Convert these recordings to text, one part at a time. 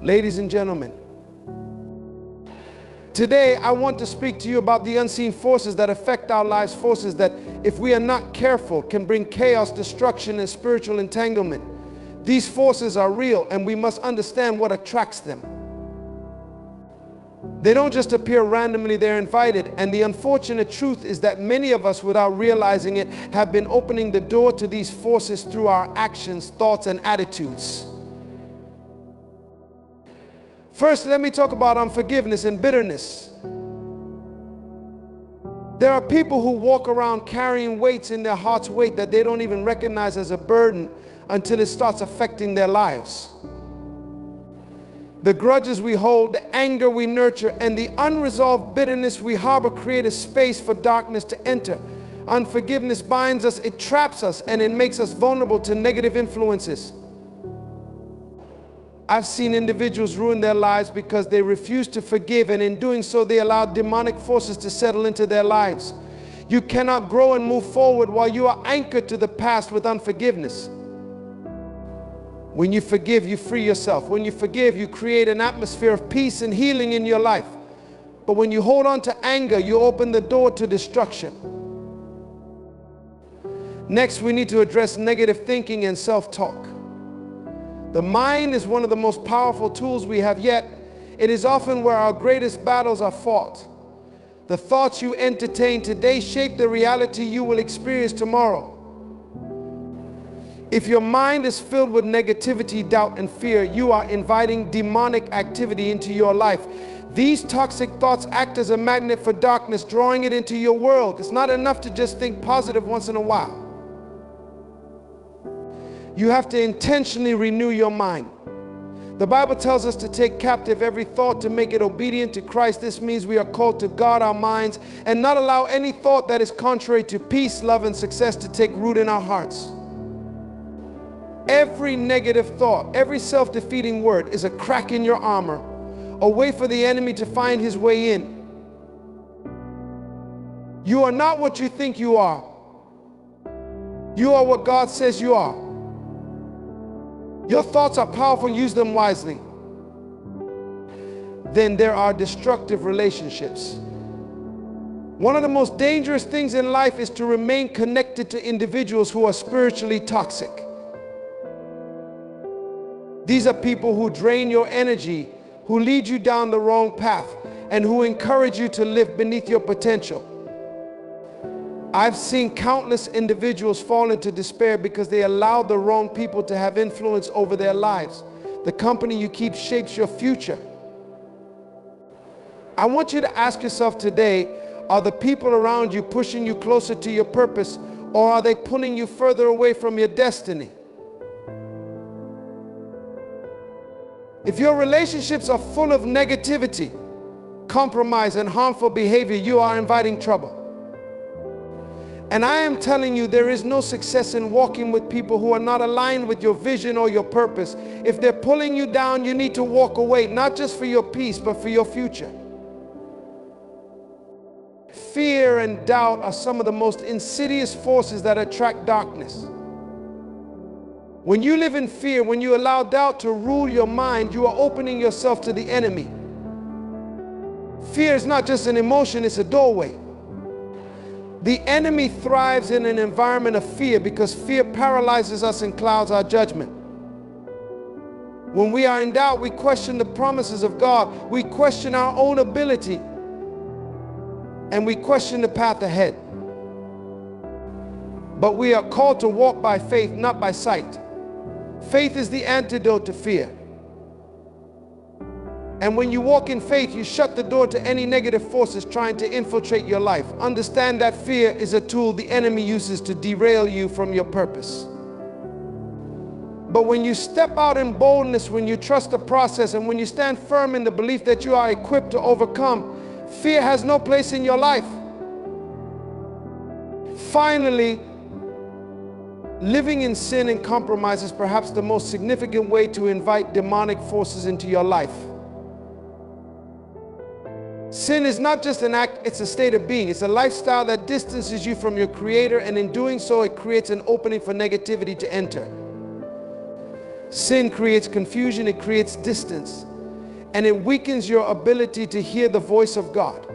Ladies and gentlemen, today I want to speak to you about the unseen forces that affect our lives, forces that, if we are not careful, can bring chaos, destruction, and spiritual entanglement. These forces are real, and we must understand what attracts them. They don't just appear randomly, they're invited. And the unfortunate truth is that many of us, without realizing it, have been opening the door to these forces through our actions, thoughts, and attitudes. First, let me talk about unforgiveness and bitterness. There are people who walk around carrying weights in their heart's weight that they don't even recognize as a burden until it starts affecting their lives. The grudges we hold, the anger we nurture, and the unresolved bitterness we harbor create a space for darkness to enter. Unforgiveness binds us, it traps us, and it makes us vulnerable to negative influences. I've seen individuals ruin their lives because they refuse to forgive, and in doing so they allow demonic forces to settle into their lives. You cannot grow and move forward while you are anchored to the past with unforgiveness. When you forgive, you free yourself. When you forgive, you create an atmosphere of peace and healing in your life. But when you hold on to anger, you open the door to destruction. Next, we need to address negative thinking and self-talk. The mind is one of the most powerful tools we have, yet it is often where our greatest battles are fought. The thoughts you entertain today shape the reality you will experience tomorrow. If your mind is filled with negativity, doubt, and fear, you are inviting demonic activity into your life. These toxic thoughts act as a magnet for darkness, drawing it into your world. It's not enough to just think positive once in a while. You have to intentionally renew your mind. The Bible tells us to take captive every thought to make it obedient to Christ. This means we are called to guard our minds and not allow any thought that is contrary to peace, love, and success to take root in our hearts. Every negative thought, every self-defeating word is a crack in your armor, a way for the enemy to find his way in. You are not what you think you are. You are what God says you are. Your thoughts are powerful, use them wisely. Then there are destructive relationships. One of the most dangerous things in life is to remain connected to individuals who are spiritually toxic. These are people who drain your energy, who lead you down the wrong path, and who encourage you to live beneath your potential. I've seen countless individuals fall into despair because they allow the wrong people to have influence over their lives. The company you keep shapes your future. I want you to ask yourself today, are the people around you pushing you closer to your purpose, or are they pulling you further away from your destiny? If your relationships are full of negativity, compromise, and harmful behavior, you are inviting trouble. And I am telling you, there is no success in walking with people who are not aligned with your vision or your purpose. If they're pulling you down, you need to walk away, not just for your peace, but for your future. Fear and doubt are some of the most insidious forces that attract darkness. When you live in fear, when you allow doubt to rule your mind, you are opening yourself to the enemy. Fear is not just an emotion, it's a doorway. The enemy thrives in an environment of fear because fear paralyzes us and clouds our judgment. When we are in doubt, we question the promises of God. We question our own ability, and we question the path ahead. But we are called to walk by faith, not by sight. Faith is the antidote to fear. And when you walk in faith, you shut the door to any negative forces trying to infiltrate your life. Understand that fear is a tool the enemy uses to derail you from your purpose. But when you step out in boldness, when you trust the process, and when you stand firm in the belief that you are equipped to overcome, fear has no place in your life. Finally, living in sin and compromise is perhaps the most significant way to invite demonic forces into your life. Sin is not just an act, it's a state of being. It's a lifestyle that distances you from your Creator, and in doing so, it creates an opening for negativity to enter. Sin creates confusion, it creates distance, and it weakens your ability to hear the voice of God.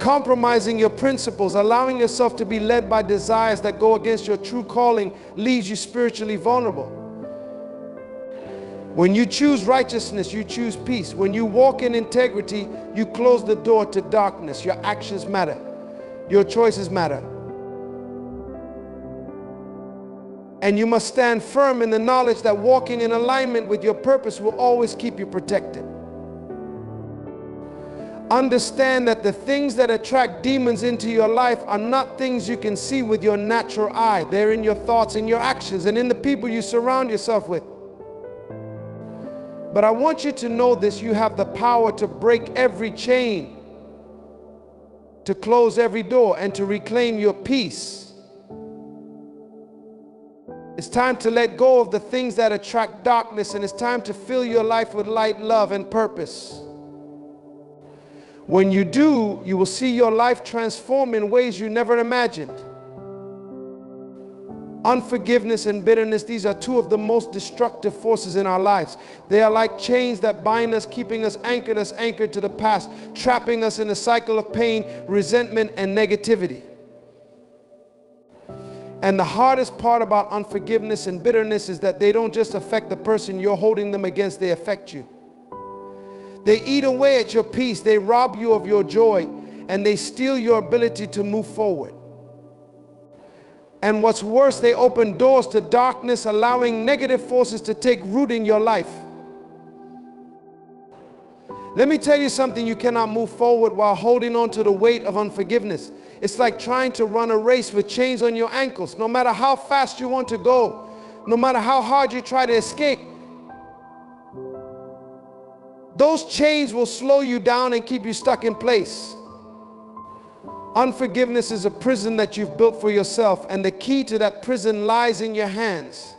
Compromising your principles, allowing yourself to be led by desires that go against your true calling, leaves you spiritually vulnerable. When you choose righteousness, you choose peace. When you walk in integrity, you close the door to darkness. Your actions matter. Your choices matter. And you must stand firm in the knowledge that walking in alignment with your purpose will always keep you protected. Understand that the things that attract demons into your life are not things you can see with your natural eye. They're in your thoughts, in your actions, and in the people you surround yourself with. But I want you to know this: you have the power to break every chain, to close every door, and to reclaim your peace. It's time to let go of the things that attract darkness, and it's time to fill your life with light, love, and purpose. When you do, you will see your life transform in ways you never imagined. Unforgiveness and bitterness, these are two of the most destructive forces in our lives. They are like chains that bind us, keeping us anchored to the past, trapping us in a cycle of pain, resentment, and negativity. And the hardest part about unforgiveness and bitterness is that they don't just affect the person you're holding them against, they affect you. They eat away at your peace, they rob you of your joy, and they steal your ability to move forward. And what's worse, they open doors to darkness, allowing negative forces to take root in your life. Let me tell you something: you cannot move forward while holding on to the weight of unforgiveness. It's like trying to run a race with chains on your ankles. No matter how fast you want to go, no matter how hard you try to escape, those chains will slow you down and keep you stuck in place. Unforgiveness is a prison that you've built for yourself, and the key to that prison lies in your hands.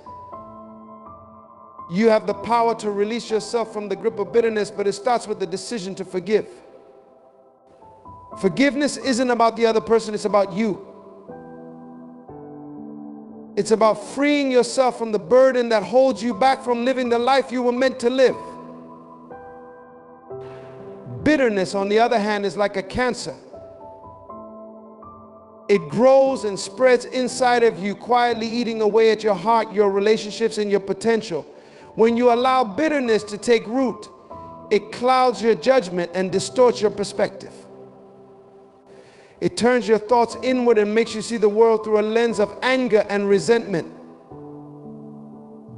You have the power to release yourself from the grip of bitterness, but it starts with the decision to forgive. Forgiveness isn't about the other person, it's about you. It's about freeing yourself from the burden that holds you back from living the life you were meant to live. Bitterness, on the other hand, is like a cancer. It grows and spreads inside of you, quietly eating away at your heart, your relationships, and your potential. When you allow bitterness to take root, it clouds your judgment and distorts your perspective. It turns your thoughts inward and makes you see the world through a lens of anger and resentment.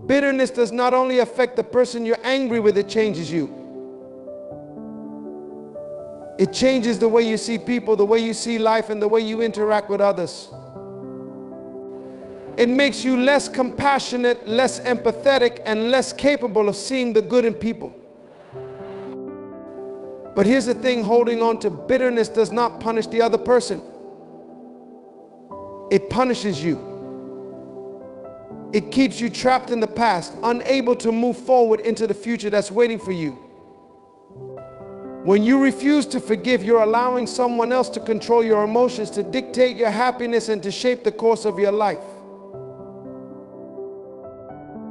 Bitterness does not only affect the person you're angry with, it changes you. It changes the way you see people, the way you see life, and the way you interact with others. It makes you less compassionate, less empathetic, and less capable of seeing the good in people. But here's the thing: holding on to bitterness does not punish the other person. It punishes you. It keeps you trapped in the past, unable to move forward into the future that's waiting for you. When you refuse to forgive, you're allowing someone else to control your emotions, to dictate your happiness, and to shape the course of your life.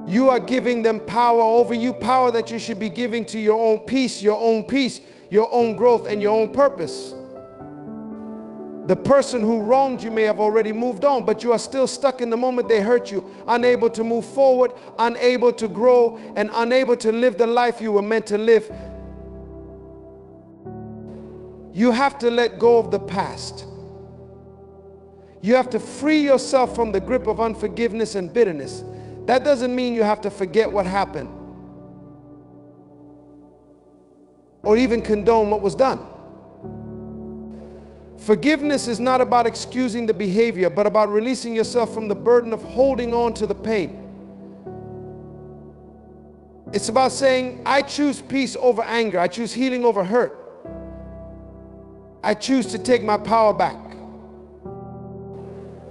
You are giving them power over you, power that you should be giving to your own peace, your own growth, and your own purpose. The person who wronged you may have already moved on, but you are still stuck in the moment they hurt you, unable to move forward, unable to grow, and unable to live the life you were meant to live. You have to let go of the past. You have to free yourself from the grip of unforgiveness and bitterness. That doesn't mean you have to forget what happened or even condone what was done. Forgiveness is not about excusing the behavior, but about releasing yourself from the burden of holding on to the pain. It's about saying, I choose peace over anger. I choose healing over hurt. I choose to take my power back.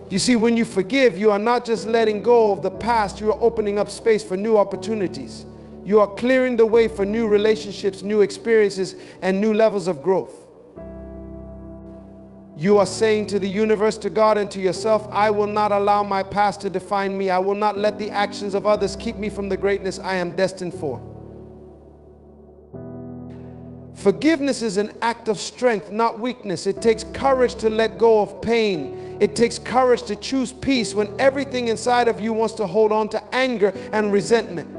You see, when you forgive, you are not just letting go of the past, you are opening up space for new opportunities. You are clearing the way for new relationships, new experiences, and new levels of growth. You are saying to the universe, to God, and to yourself, I will not allow my past to define me. I will not let the actions of others keep me from the greatness I am destined for. Forgiveness is an act of strength, not weakness. It takes courage to let go of pain. It takes courage to choose peace when everything inside of you wants to hold on to anger and resentment.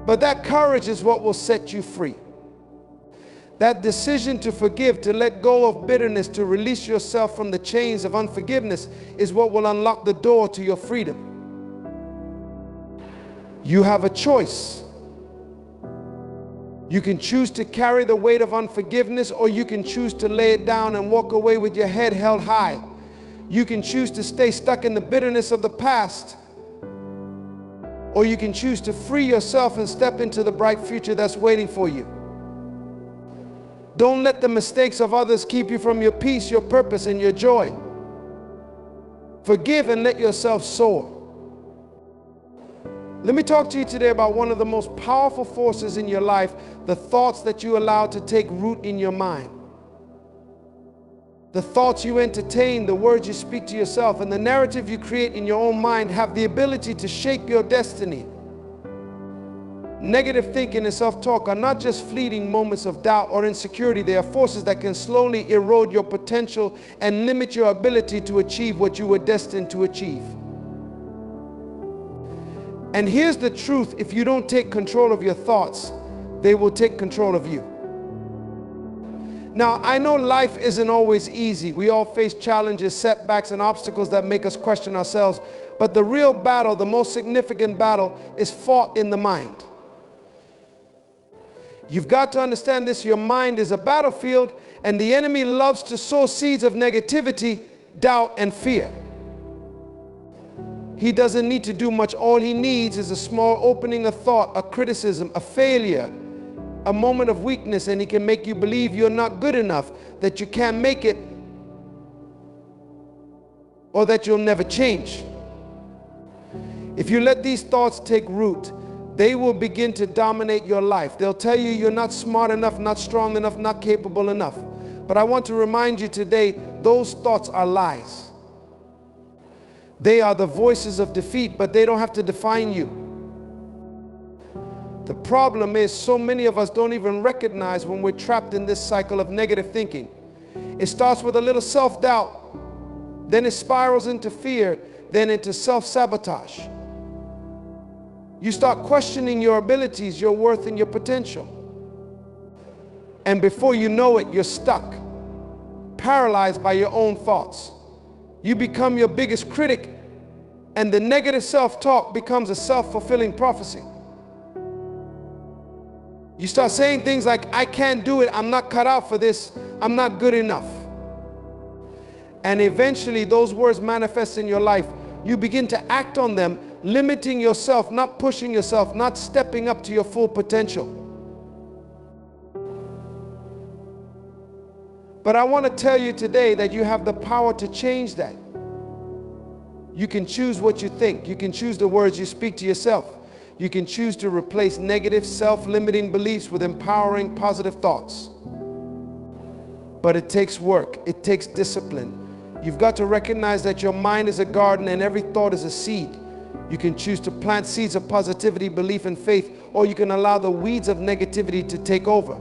But that courage is what will set you free. That decision to forgive, to let go of bitterness, to release yourself from the chains of unforgiveness is what will unlock the door to your freedom. You have a choice. You can choose to carry the weight of unforgiveness, or you can choose to lay it down and walk away with your head held high. You can choose to stay stuck in the bitterness of the past, or you can choose to free yourself and step into the bright future that's waiting for you. Don't let the mistakes of others keep you from your peace, your purpose, and your joy. Forgive and let yourself soar. Let me talk to you today about one of the most powerful forces in your life, the thoughts that you allow to take root in your mind. The thoughts you entertain, the words you speak to yourself, and the narrative you create in your own mind have the ability to shape your destiny. Negative thinking and self-talk are not just fleeting moments of doubt or insecurity. They are forces that can slowly erode your potential and limit your ability to achieve what you were destined to achieve. And here's the truth: if you don't take control of your thoughts, they will take control of you. Now, I know life isn't always easy. We all face challenges, setbacks, and obstacles that make us question ourselves. But the real battle, the most significant battle, is fought in the mind. You've got to understand this: your mind is a battlefield, and the enemy loves to sow seeds of negativity, doubt, and fear. He doesn't need to do much. All he needs is a small opening, a thought, a criticism, a failure, a moment of weakness, and he can make you believe you're not good enough, that you can't make it, or that you'll never change. If you let these thoughts take root, they will begin to dominate your life. They'll tell you you're not smart enough, not strong enough, not capable enough. But I want to remind you today, those thoughts are lies. They are the voices of defeat, but they don't have to define you. The problem is, so many of us don't even recognize when we're trapped in this cycle of negative thinking. It starts with a little self-doubt, then it spirals into fear, then into self-sabotage. You start questioning your abilities, your worth, and your potential. And before you know it, you're stuck, paralyzed by your own thoughts. You become your biggest critic, and the negative self-talk becomes a self-fulfilling prophecy. You start saying things like, I can't do it, I'm not cut out for this, I'm not good enough. And eventually those words manifest in your life. You begin to act on them, limiting yourself, not pushing yourself, not stepping up to your full potential. But I want to tell you today that you have the power to change that. You can choose what you think. You can choose the words you speak to yourself. You can choose to replace negative, self-limiting beliefs with empowering, positive thoughts. But it takes work. It takes discipline. You've got to recognize that your mind is a garden and every thought is a seed. You can choose to plant seeds of positivity, belief, and faith, or you can allow the weeds of negativity to take over.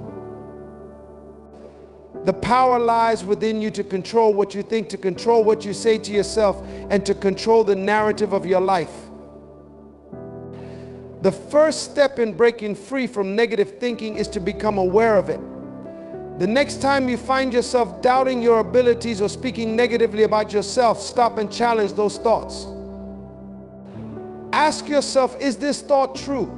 The power lies within you to control what you think, to control what you say to yourself, and to control the narrative of your life. The first step in breaking free from negative thinking is to become aware of it. The next time you find yourself doubting your abilities or speaking negatively about yourself, stop and challenge those thoughts. Ask yourself, is this thought true?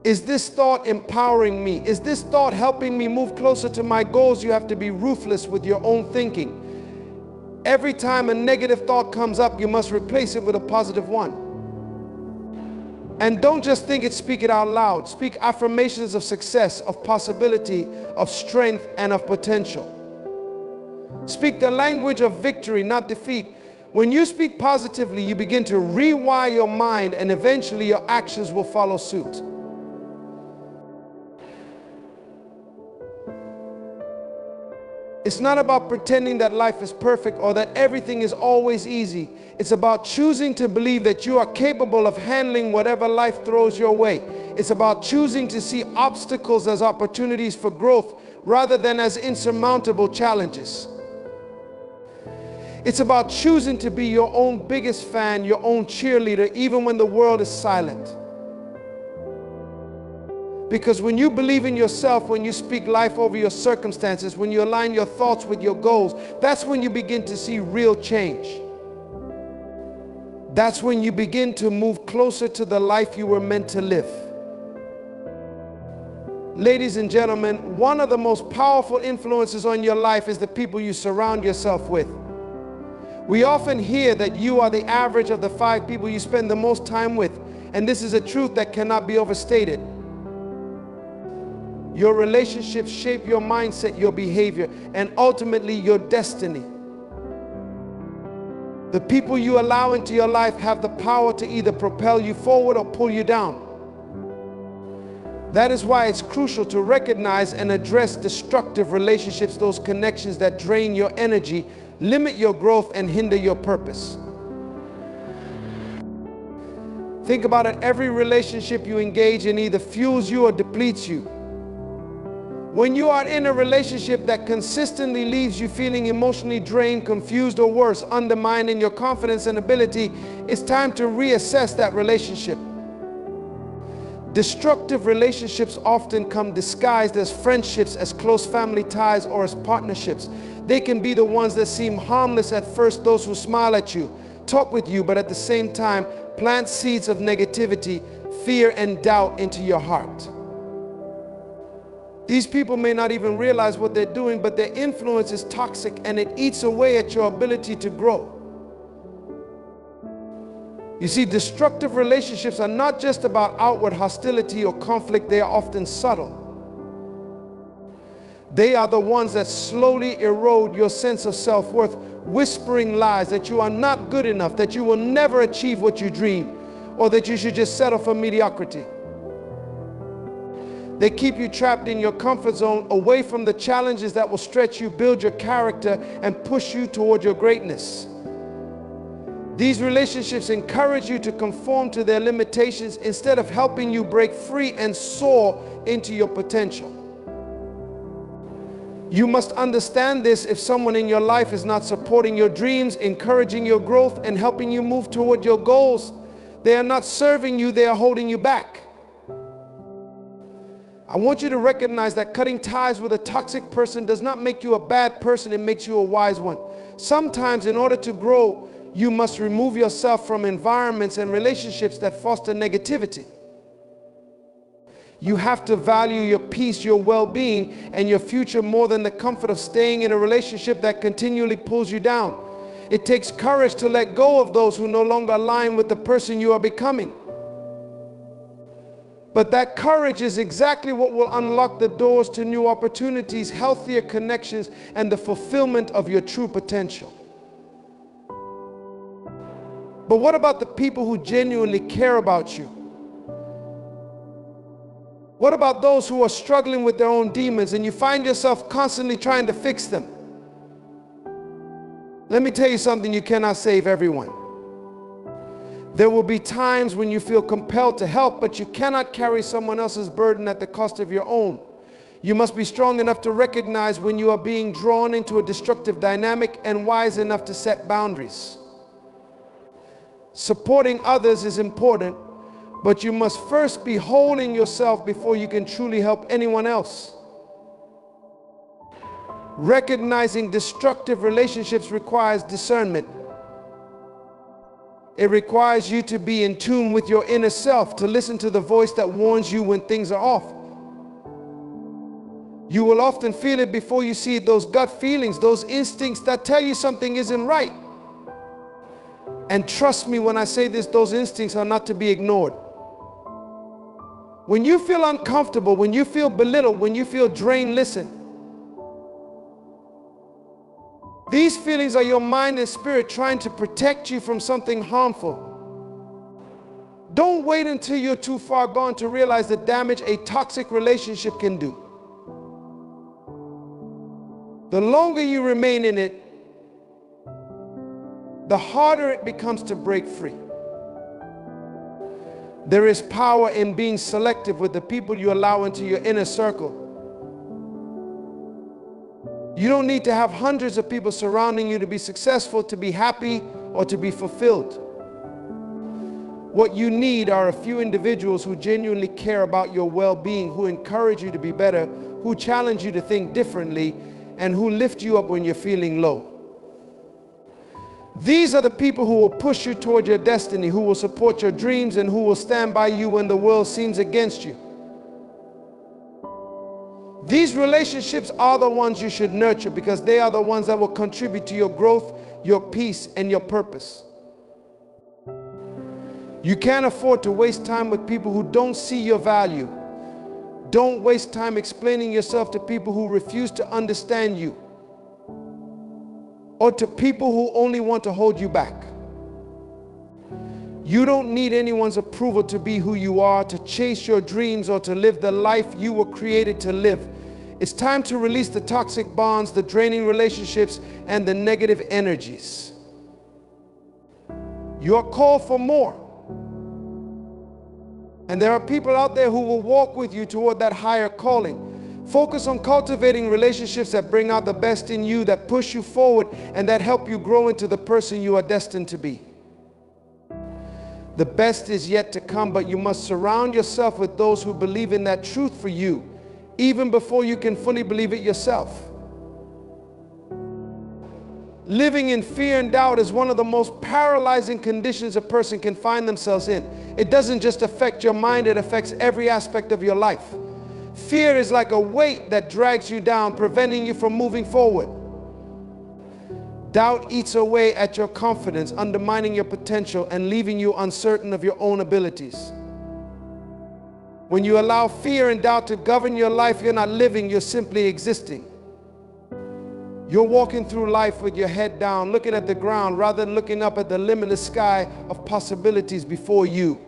Is this thought empowering me? Is this thought helping me move closer to my goals? You have to be ruthless with your own thinking. Every time a negative thought comes up, you must replace it with a positive one. And don't just think it, speak it out loud. Speak affirmations of success, of possibility, of strength, and of potential. Speak the language of victory, not defeat. When you speak positively, you begin to rewire your mind, and eventually your actions will follow suit. It's not about pretending that life is perfect or that everything is always easy. It's about choosing to believe that you are capable of handling whatever life throws your way. It's about choosing to see obstacles as opportunities for growth rather than as insurmountable challenges. It's about choosing to be your own biggest fan, your own cheerleader, even when the world is silent. Because when you believe in yourself, when you speak life over your circumstances, when you align your thoughts with your goals, that's when you begin to see real change. That's when you begin to move closer to the life you were meant to live. Ladies and gentlemen, one of the most powerful influences on your life is the people you surround yourself with. We often hear that you are the average of the 5 people you spend the most time with, and this is a truth that cannot be overstated. Your relationships shape your mindset, your behavior, and ultimately your destiny. The people you allow into your life have the power to either propel you forward or pull you down. That is why it's crucial to recognize and address destructive relationships, those connections that drain your energy, limit your growth, and hinder your purpose. Think about it, every relationship you engage in either fuels you or depletes you. When you are in a relationship that consistently leaves you feeling emotionally drained, confused, or worse, undermining your confidence and ability, it's time to reassess that relationship. Destructive relationships often come disguised as friendships, as close family ties, or as partnerships. They can be the ones that seem harmless at first, those who smile at you, talk with you, but at the same time plant seeds of negativity, fear, and doubt into your heart. These people may not even realize what they're doing, but their influence is toxic and it eats away at your ability to grow. You see, destructive relationships are not just about outward hostility or conflict, they are often subtle. They are the ones that slowly erode your sense of self-worth, whispering lies that you are not good enough, that you will never achieve what you dream, or that you should just settle for mediocrity. They keep you trapped in your comfort zone, away from the challenges that will stretch you, build your character, and push you toward your greatness. These relationships encourage you to conform to their limitations instead of helping you break free and soar into your potential. You must understand this. If someone in your life is not supporting your dreams, encouraging your growth, and helping you move toward your goals, they are not serving you, they are holding you back. I want you to recognize that cutting ties with a toxic person does not make you a bad person, it makes you a wise one. Sometimes in order to grow, you must remove yourself from environments and relationships that foster negativity. You have to value your peace, your well-being, and your future more than the comfort of staying in a relationship that continually pulls you down. It takes courage to let go of those who no longer align with the person you are becoming. But that courage is exactly what will unlock the doors to new opportunities, healthier connections, and the fulfillment of your true potential. But what about the people who genuinely care about you? What about those who are struggling with their own demons and you find yourself constantly trying to fix them? Let me tell you something, you cannot save everyone. There will be times when you feel compelled to help, but you cannot carry someone else's burden at the cost of your own. You must be strong enough to recognize when you are being drawn into a destructive dynamic and wise enough to set boundaries. Supporting others is important, but you must first be whole in yourself before you can truly help anyone else. Recognizing destructive relationships requires discernment. It requires you to be in tune with your inner self, to listen to the voice that warns you when things are off. You will often feel it before you see it, those gut feelings, those instincts that tell you something isn't right. And trust me when I say this, those instincts are not to be ignored. When you feel uncomfortable, when you feel belittled, when you feel drained, listen. These feelings are your mind and spirit trying to protect you from something harmful. Don't wait until you're too far gone to realize the damage a toxic relationship can do. The longer you remain in it, the harder it becomes to break free. There is power in being selective with the people you allow into your inner circle. You don't need to have hundreds of people surrounding you to be successful, to be happy, or to be fulfilled. What you need are a few individuals who genuinely care about your well-being, who encourage you to be better, who challenge you to think differently, and who lift you up when you're feeling low. These are the people who will push you toward your destiny, who will support your dreams, and who will stand by you when the world seems against you. These relationships are the ones you should nurture, because they are the ones that will contribute to your growth, your peace, and your purpose. You can't afford to waste time with people who don't see your value. Don't waste time explaining yourself to people who refuse to understand you, or to people who only want to hold you back. You don't need anyone's approval to be who you are, to chase your dreams, or to live the life you were created to live. It's time to release the toxic bonds, the draining relationships, and the negative energies. You are called for more. And there are people out there who will walk with you toward that higher calling. Focus on cultivating relationships that bring out the best in you, that push you forward, and that help you grow into the person you are destined to be. The best is yet to come, but you must surround yourself with those who believe in that truth for you, even before you can fully believe it yourself. Living in fear and doubt is one of the most paralyzing conditions a person can find themselves in. It doesn't just affect your mind, it affects every aspect of your life. Fear is like a weight that drags you down, preventing you from moving forward. Doubt eats away at your confidence, undermining your potential and leaving you uncertain of your own abilities. When you allow fear and doubt to govern your life, you're not living, you're simply existing. You're walking through life with your head down, looking at the ground rather than looking up at the limitless sky of possibilities before you.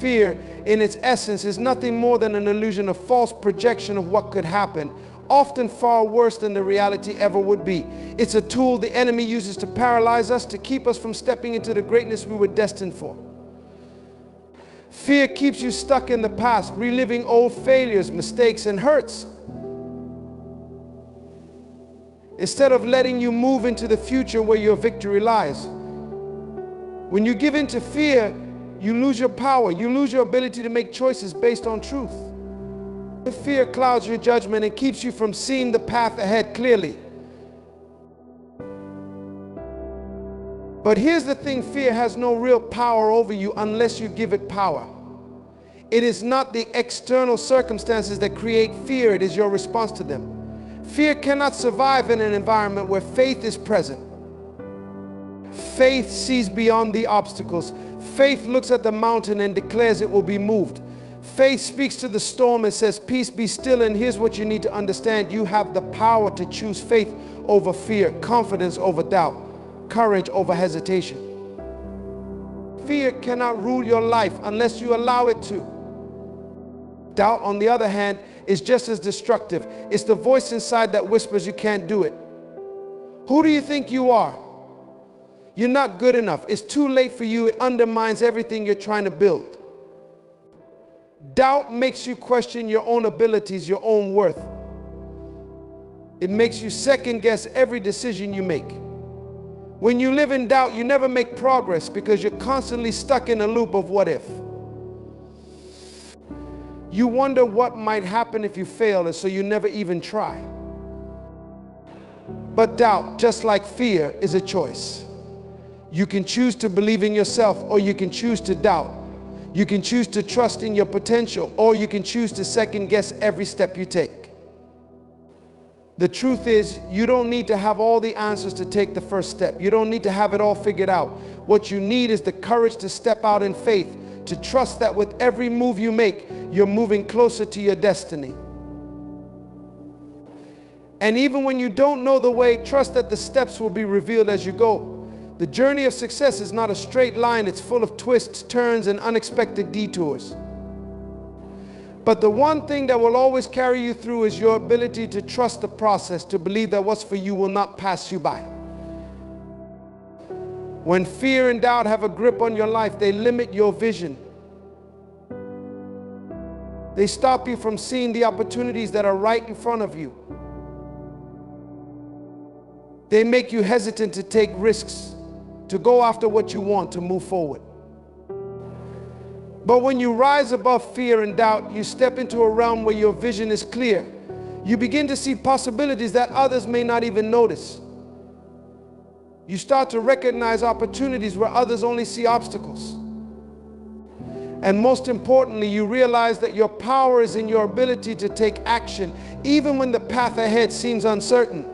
Fear, in its essence, is nothing more than an illusion, a false projection of what could happen, often far worse than the reality ever would be. It's a tool the enemy uses to paralyze us, to keep us from stepping into the greatness we were destined for. Fear keeps you stuck in the past, reliving old failures, mistakes, and hurts, instead of letting you move into the future where your victory lies. When you give in to fear, you lose your power. You lose your ability to make choices based on truth. Fear clouds your judgment and keeps you from seeing the path ahead clearly. But here's the thing, fear has no real power over you unless you give it power. It is not the external circumstances that create fear, it is your response to them. Fear cannot survive in an environment where faith is present. Faith sees beyond the obstacles. Faith looks at the mountain and declares it will be moved. Faith speaks to the storm and says, peace, be still. And here's what you need to understand. You have the power to choose faith over fear, confidence over doubt, courage over hesitation. Fear cannot rule your life unless you allow it to. Doubt, on the other hand, is just as destructive. It's the voice inside that whispers you can't do it. Who do you think you are? You're not good enough. It's too late for you. It undermines everything you're trying to build. Doubt makes you question your own abilities, your own worth. It makes you second guess every decision you make. When you live in doubt, you never make progress because you're constantly stuck in a loop of what if. You wonder what might happen if you fail, and so you never even try. But doubt, just like fear, is a choice. You can choose to believe in yourself, or you can choose to doubt. You can choose to trust in your potential, or you can choose to second guess every step you take. The truth is, you don't need to have all the answers to take the first step. You don't need to have it all figured out. What you need is the courage to step out in faith, to trust that with every move you make, you're moving closer to your destiny. And even when you don't know the way, trust that the steps will be revealed as you go. The journey of success is not a straight line. It's full of twists, turns, and unexpected detours. But the one thing that will always carry you through is your ability to trust the process, to believe that what's for you will not pass you by. When fear and doubt have a grip on your life, they limit your vision. They stop you from seeing the opportunities that are right in front of you. They make you hesitant to take risks, to go after what you want, to move forward. But when you rise above fear and doubt, you step into a realm where your vision is clear. You begin to see possibilities that others may not even notice. You start to recognize opportunities where others only see obstacles. And most importantly, you realize that your power is in your ability to take action, even when the path ahead seems uncertain.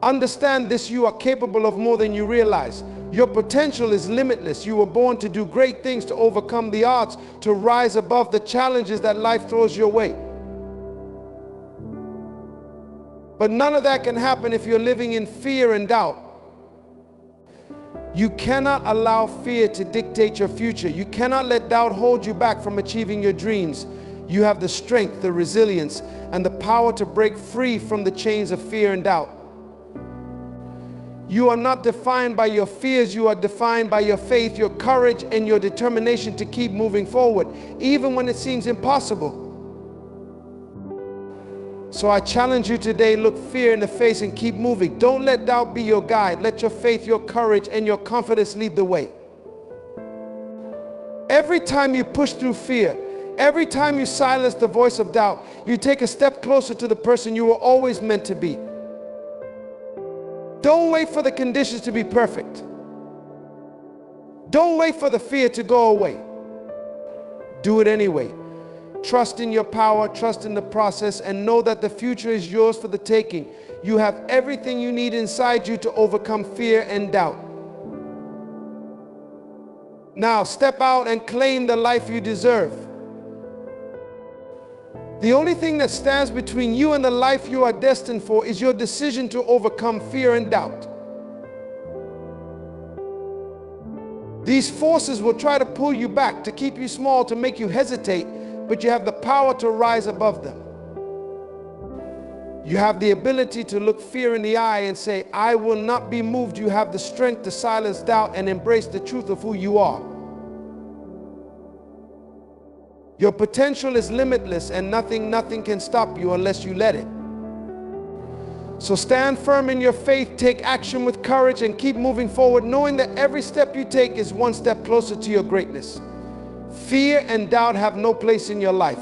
Understand this: you are capable of more than you realize. Your potential is limitless. You were born to do great things, to overcome the odds, to rise above the challenges that life throws your way. But none of that can happen if you're living in fear and doubt. You cannot allow fear to dictate your future. You cannot let doubt hold you back from achieving your dreams. You have the strength, the resilience, and the power to break free from the chains of fear and doubt. You are not defined by your fears. You are defined by your faith, your courage, and your determination to keep moving forward, even when it seems impossible. So I challenge you today: look fear in the face and keep moving. Don't let doubt be your guide. Let your faith, your courage, and your confidence lead the way. Every time you push through fear, every time you silence the voice of doubt, you take a step closer to the person you were always meant to be. Don't wait for the conditions to be perfect. Don't wait for the fear to go away. Do it anyway. Trust in your power, trust in the process, and know that the future is yours for the taking. You have everything you need inside you to overcome fear and doubt. Now step out and claim the life you deserve. The only thing that stands between you and the life you are destined for is your decision to overcome fear and doubt. These forces will try to pull you back, to keep you small, to make you hesitate, but you have the power to rise above them. You have the ability to look fear in the eye and say, "I will not be moved." You have the strength to silence doubt and embrace the truth of who you are. Your potential is limitless, and nothing can stop you unless you let it. So stand firm in your faith, take action with courage, and keep moving forward, knowing that every step you take is one step closer to your greatness. Fear and doubt have no place in your life.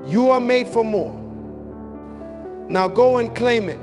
You are made for more. Now go and claim it.